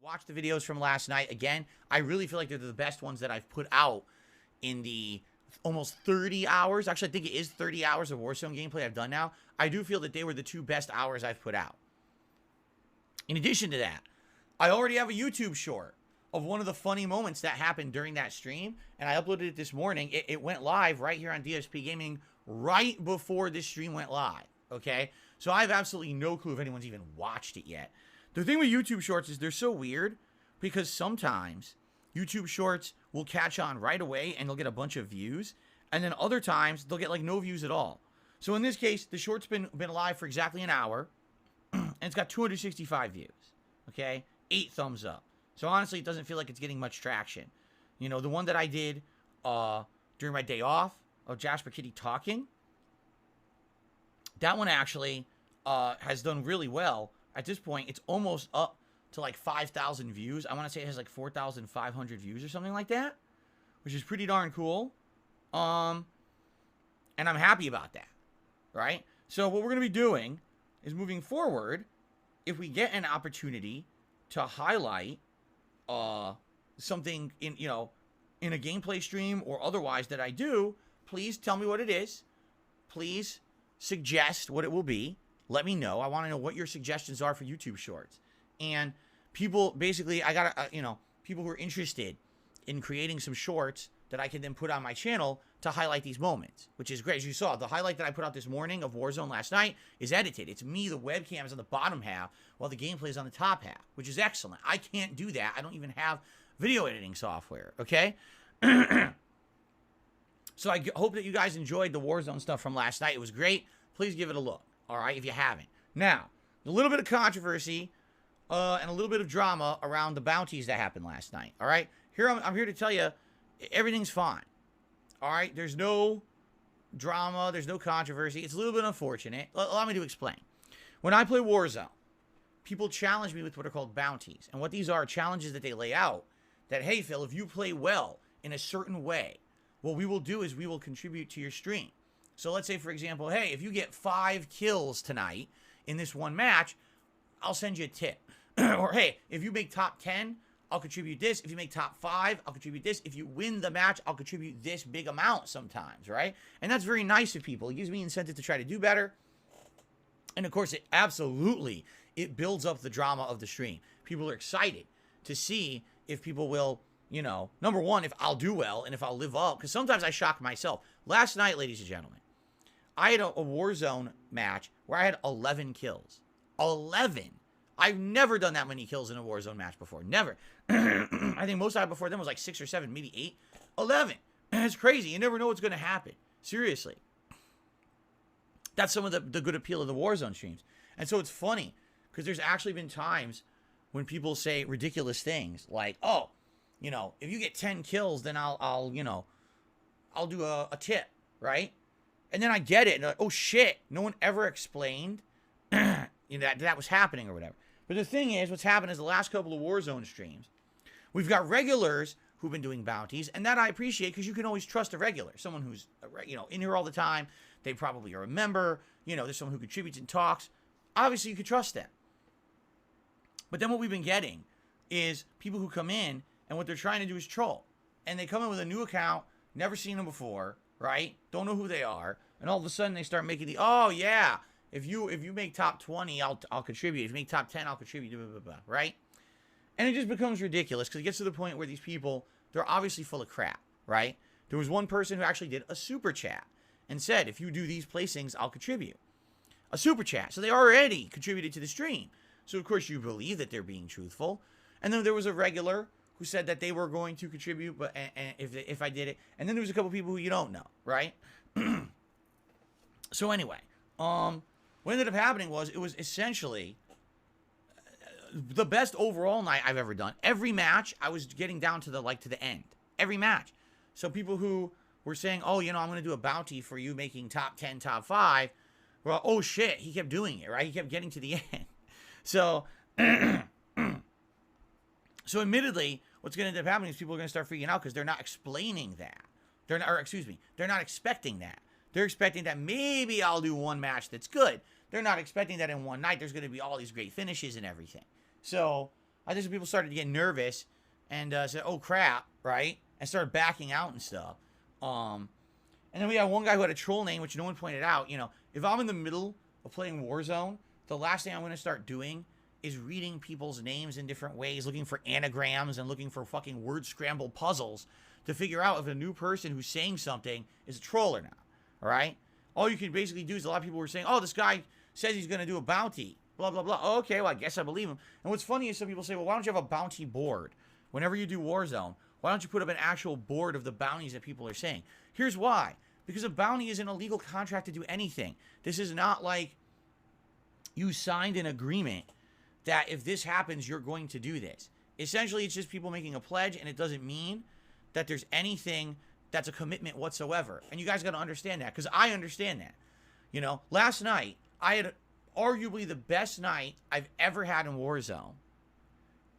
Watch the videos from last night. Again, I really feel like they're the best ones that I've put out in the almost 30 hours. Actually, I think it is 30 hours of Warzone gameplay I've done now. I do feel that they were the two best hours I've put out. In addition to that, I already have a YouTube short of one of the funny moments that happened during that stream, and I uploaded it this morning. It went live right here on DSP Gaming right before this stream went live, okay? So I have absolutely no clue if anyone's even watched it yet. The thing with YouTube shorts is they're so weird because sometimes YouTube shorts will catch on right away and they'll get a bunch of views, and then other times they'll get like no views at all. So in this case, the short's been live for exactly an hour, and it's got 265 views, okay? 8 thumbs up. So honestly, it doesn't feel like it's getting much traction. You know, the one that I did during my day off of Jasper Kitty talking, that one actually has done really well. At this point, it's almost up to like 5,000 views. I want to say it has like 4,500 views or something like that, which is pretty darn cool. And I'm happy about that, right? So what we're going to be doing is moving forward, if we get an opportunity to highlight something in, you know, in a gameplay stream or otherwise that I do, please tell me what it is. Please suggest what it will be. Let me know. I want to know what your suggestions are for YouTube shorts. And people, basically, I got to, you know, people who are interested in creating some shorts that I can then put on my channel to highlight these moments, which is great. As you saw, the highlight that I put out this morning of Warzone last night is edited. It's me, the webcam is on the bottom half, while the gameplay is on the top half, which is excellent. I can't do that. I don't even have video editing software, okay? So I hope that you guys enjoyed the Warzone stuff from last night. It was great. Please give it a look, all right, if you haven't. Now, a little bit of controversy and a little bit of drama around the bounties that happened last night, all right? I'm here to tell you everything's fine, all right? There's no drama. There's no controversy. It's a little bit unfortunate. Allow me to explain. When I play Warzone, people challenge me with what are called bounties. And what these are challenges that they lay out that, hey, Phil, if you play well in a certain way, what we will do is we will contribute to your stream. So let's say, for example, hey, if you get 5 kills tonight in this one match, I'll send you a tip. Or, hey, if you make top 10, I'll contribute this. If you make top 5, I'll contribute this. If you win the match, I'll contribute this big amount sometimes, right? And that's very nice of people. It gives me incentive to try to do better. And, of course, it builds up the drama of the stream. People are excited to see if people will, you know, number one, if I'll do well and if I'll live up. Because sometimes I shock myself. Last night, ladies and gentlemen, I had a Warzone match where I had 11 kills. 11. I've never done that many kills in a Warzone match before. Never. I think most I had before them was like 6 or 7, maybe 8. 11. It's crazy. You never know what's going to happen. Seriously. That's some of the good appeal of the Warzone streams. And so it's funny because there's actually been times when people say ridiculous things like, oh, you know, if you get 10 kills, then I'll you know, I'll do a tip, right? And then I get it, and like, oh shit, no one ever explained you know, that was happening or whatever. But the thing is, what's happened is the last couple of Warzone streams, we've got regulars who've been doing bounties, and that I appreciate because you can always trust a regular, someone who's, you know, in here all the time. They probably are a member. You know, there's someone who contributes and talks. Obviously, you can trust them. But then what we've been getting is people who come in, and what they're trying to do is troll. And they come in with a new account, never seen them before, right? Don't know who they are. And all of a sudden, they start making oh, yeah, if you make top 20, I'll contribute. If you make top 10, I'll contribute, blah, blah, blah, right? And it just becomes ridiculous because it gets to the point where these people, they're obviously full of crap, right? There was one person who actually did a super chat and said, if you do these placings, I'll contribute. A super chat. So they already contributed to the stream. So, of course, you believe that they're being truthful. And then there was a regular who said that they were going to contribute, but if I did it. And then there was a couple people who you don't know, right? So anyway, what ended up happening was it was essentially the best overall night I've ever done. Every match, I was getting down to the end. Every match. So people who were saying, oh, you know, I'm going to do a bounty for you making top 10, top 5. Well, oh shit, he kept doing it, right? He kept getting to the end. So, so admittedly, what's going to end up happening is people are going to start freaking out because they're not explaining that. They're not expecting that. They're expecting that maybe I'll do one match that's good. They're not expecting that in one night there's going to be all these great finishes and everything. So, I think some people started to get nervous and said, "Oh crap," right, and started backing out and stuff. And then we had one guy who had a troll name, which no one pointed out. You know, if I'm in the middle of playing Warzone, the last thing I'm going to start doing is reading people's names in different ways, looking for anagrams and looking for fucking word scramble puzzles to figure out if a new person who's saying something is a troll or not. All right? All you can basically do is, a lot of people were saying, "Oh, this guy says he's going to do a bounty, blah, blah, blah." Oh, okay, well, I guess I believe him. And what's funny is some people say, "Well, why don't you have a bounty board? Whenever you do Warzone, why don't you put up an actual board of the bounties that people are saying?" Here's why. Because a bounty is an illegal contract to do anything. This is not like you signed an agreement that if this happens, you're going to do this. Essentially, it's just people making a pledge, and it doesn't mean that there's anything that's a commitment whatsoever. And you guys got to understand that, because I understand that. You know, last night, I had arguably the best night I've ever had in Warzone.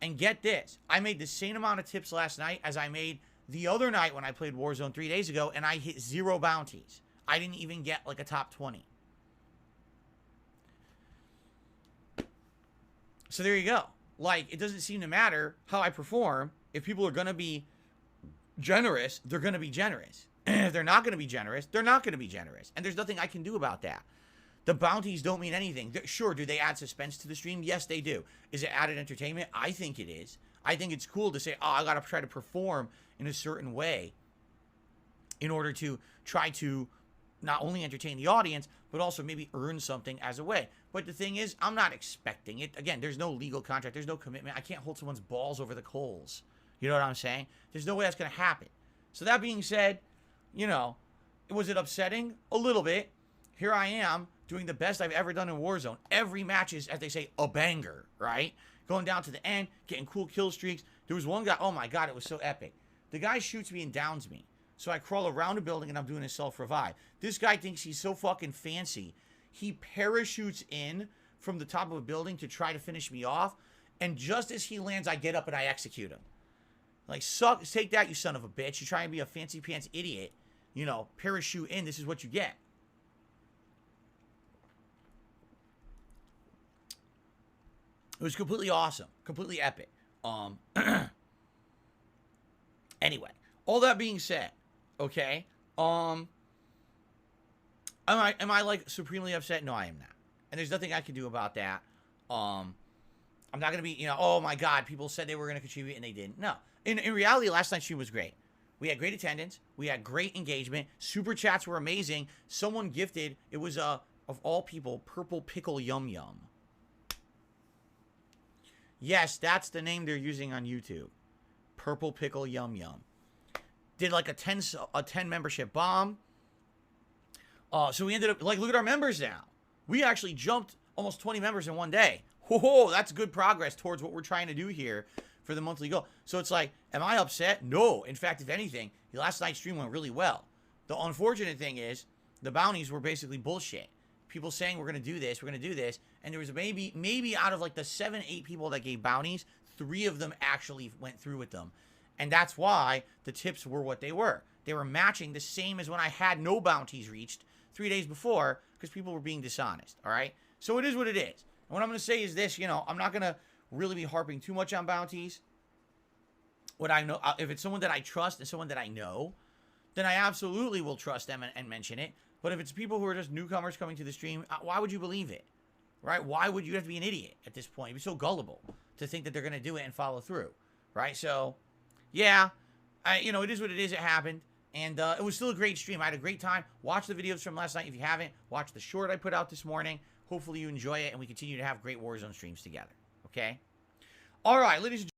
And get this, I made the same amount of tips last night as I made the other night when I played Warzone 3 days ago, and I hit 0 bounties. I didn't even get like a top 20. So there you go. Like, it doesn't seem to matter how I perform. If people are going to be generous, they're going to be generous. And if they're not going to be generous, they're not going to be generous. And there's nothing I can do about that. The bounties don't mean anything. Sure, do they add suspense to the stream? Yes, they do. Is it added entertainment? I think it is. I think it's cool to say, "Oh, I got to try to perform in a certain way in order to try to not only entertain the audience, but also maybe earn something as a way." But the thing is, I'm not expecting it. Again, there's no legal contract. There's no commitment. I can't hold someone's balls over the coals. You know what I'm saying? There's no way that's going to happen. So that being said, you know, was it upsetting? A little bit. Here I am doing the best I've ever done in Warzone. Every match is, as they say, a banger, right? Going down to the end, getting cool kill streaks. There was one guy, oh my God, it was so epic. The guy shoots me and downs me. So I crawl around a building and I'm doing a self-revive. This guy thinks he's so fucking fancy. He parachutes in from the top of a building to try to finish me off. And just as he lands, I get up and I execute him. Like, take that, you son of a bitch. You try and be a fancy pants idiot. You know, parachute in, this is what you get. It was completely awesome. Completely epic. Anyway, all that being said, okay, am I like supremely upset? No, I am not. And there's nothing I can do about that. I'm not going to be, you know, oh my God, people said they were going to contribute and they didn't. No. In reality, last night's stream was great. We had great attendance. We had great engagement. Super chats were amazing. Someone gifted, it was, of all people, Purple Pickle Yum Yum. Yes, that's the name they're using on YouTube. Purple Pickle Yum Yum. Did like a 10 membership bomb. So we ended up, like, look at our members now. We actually jumped almost 20 members in one day. Whoa, that's good progress towards what we're trying to do here for the monthly goal. So it's like, am I upset? No. In fact, if anything, last night's stream went really well. The unfortunate thing is, the bounties were basically bullshit. People saying we're going to do this, we're going to do this. And there was maybe out of like the 7, 8 people that gave bounties, 3 of them actually went through with them. And that's why the tips were what they were. They were matching the same as when I had no bounties reached 3 days before, because people were being dishonest, all right? So it is what it is. And what I'm going to say is this, you know, I'm not going to really be harping too much on bounties. What I know, if it's someone that I trust and someone that I know, then I absolutely will trust them and mention it. But if it's people who are just newcomers coming to the stream, why would you believe it? Right? Why would you have to be an idiot at this point? You'd be so gullible to think that they're going to do it and follow through. Right? So, yeah. You know, it is what it is. It happened. And it was still a great stream. I had a great time. Watch the videos from last night if you haven't. Watch the short I put out this morning. Hopefully you enjoy it and we continue to have great Warzone streams together. Okay? All right, ladies and gentlemen.